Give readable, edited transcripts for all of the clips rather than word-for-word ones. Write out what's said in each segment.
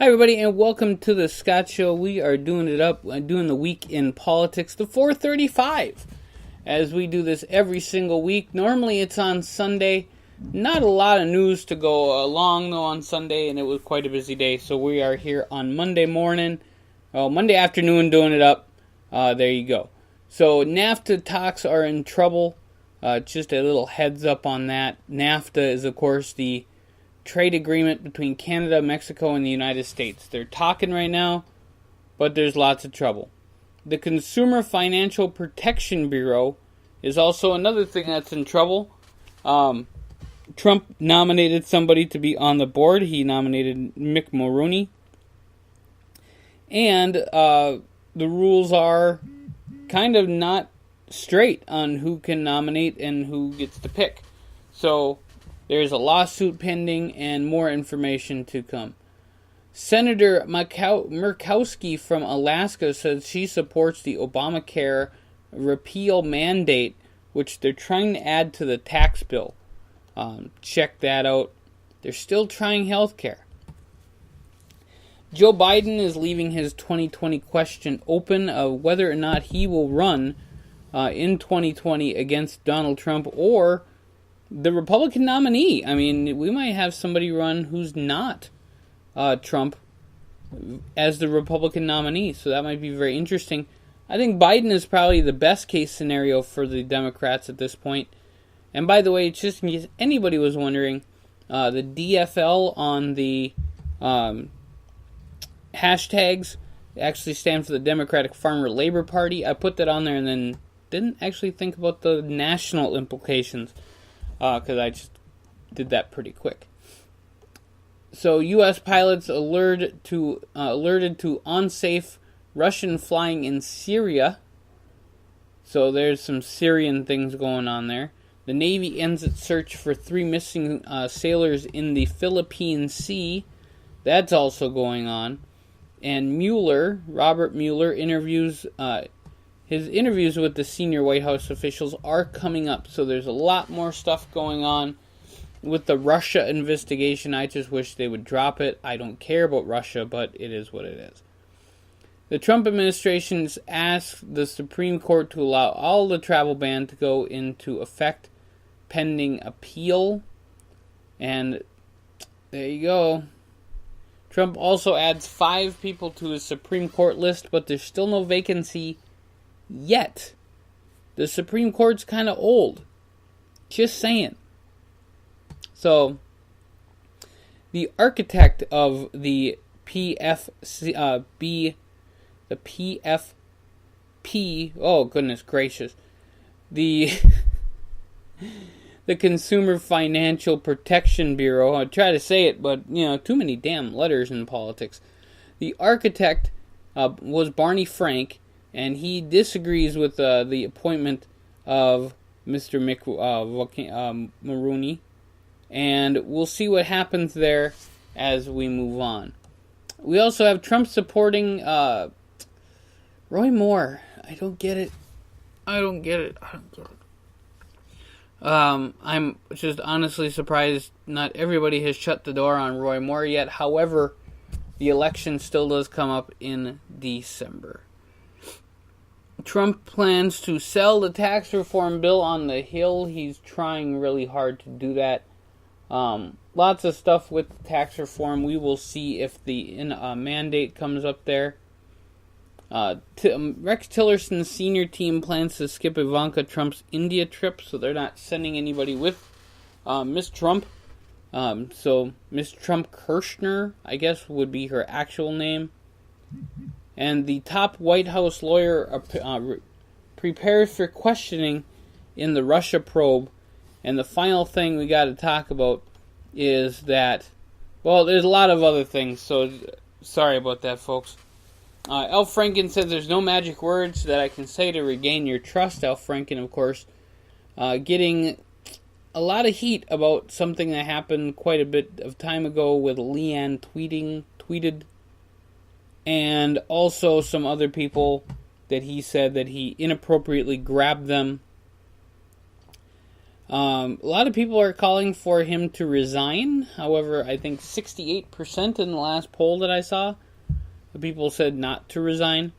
Hi, everybody, and welcome to the Scott Show. We are doing it up, doing the week in politics, the 435, as we do this every single week. Normally, it's on Sunday. Not a lot of news to go along, though, on Sunday, and it was quite a busy day. So we are here on Monday afternoon, doing it up. There you go. So NAFTA talks are in trouble. Just a little heads up on that. NAFTA is, of course, the trade agreement between Canada, Mexico, and the United States. They're talking right now, but there's lots of trouble. The Consumer Financial Protection Bureau is also another thing that's in trouble. Trump nominated somebody to be on the board. He nominated Mick Mulroney. And the rules are kind of not straight on who can nominate and who gets to pick. So there's a lawsuit pending and more information to come. Senator Murkowski from Alaska says she supports the Obamacare repeal mandate, which they're trying to add to the tax bill. Check that out. They're still trying health care. Joe Biden is leaving his 2020 question open of whether or not he will run in 2020 against Donald Trump or the Republican nominee. I mean, we might have somebody run who's not Trump as the Republican nominee, so that might be very interesting. I think Biden is probably the best case scenario for the Democrats at this point. And by the way, just in case anybody was wondering, the DFL on the hashtags actually stand for the Democratic Farmer Labor Party. I put that on there and then didn't actually think about the national implications, because I just did that pretty quick. So, U.S. pilots alerted to unsafe Russian flying in Syria. So there's some Syrian things going on there. The Navy ends its search for 3 missing sailors in the Philippine Sea. That's also going on. And Robert Mueller, his interviews with the senior White House officials are coming up. So there's a lot more stuff going on with the Russia investigation. I just wish they would drop it. I don't care about Russia, but it is what it is. The Trump administration has asked the Supreme Court to allow all the travel ban to go into effect pending appeal. And there you go. Trump also adds 5 people to his Supreme Court list, but there's still no vacancy yet. The Supreme Court's kind of old. Just saying. So, the architect of the PFP, oh goodness gracious, the Consumer Financial Protection Bureau, I try to say it, but, too many damn letters in politics. The architect was Barney Frank, and he disagrees with the appointment of Mr. Mulroney, and we'll see what happens there as we move on. We also have Trump supporting Roy Moore. I don't get it. I'm just honestly surprised not everybody has shut the door on Roy Moore yet. However, the election still does come up in December. Trump plans to sell the tax reform bill on the Hill. He's trying really hard to do that. Lots of stuff with tax reform. We will see if the mandate comes up there. Rex Tillerson's senior team plans to skip Ivanka Trump's India trip, so they're not sending anybody with Miss Trump. So Miss Trump Kirshner, I guess, would be her actual name. And the top White House lawyer prepares for questioning in the Russia probe. And the final thing we got to talk about is that, well, there's a lot of other things, so sorry about that, folks. Al Franken says there's no magic words that I can say to regain your trust. Al Franken, of course, getting a lot of heat about something that happened quite a bit of time ago with Leanne tweeted, and also some other people that he said that he inappropriately grabbed them. A lot of people are calling for him to resign. However, I think 68% in the last poll that I saw, the people said not to resign.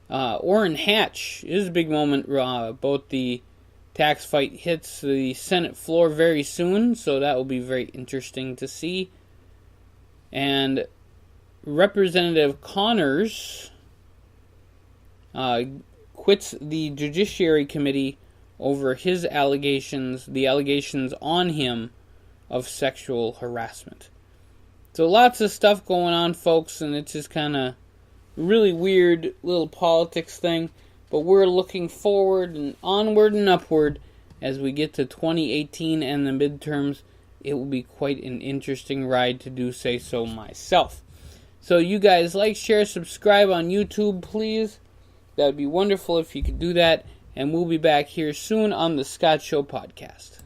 Orrin Hatch is a big moment. Both the tax fight hits the Senate floor very soon, so that will be very interesting to see. And Representative Connors quits the Judiciary Committee over his allegations, the allegations on him of sexual harassment. So lots of stuff going on, folks, and it's just kind of really weird little politics thing. But we're looking forward and onward and upward as we get to 2018 and the midterms. It will be quite an interesting ride, to do say so myself. So you guys like, share, subscribe on YouTube, please. That would be wonderful if you could do that. And we'll be back here soon on the Scott Show podcast.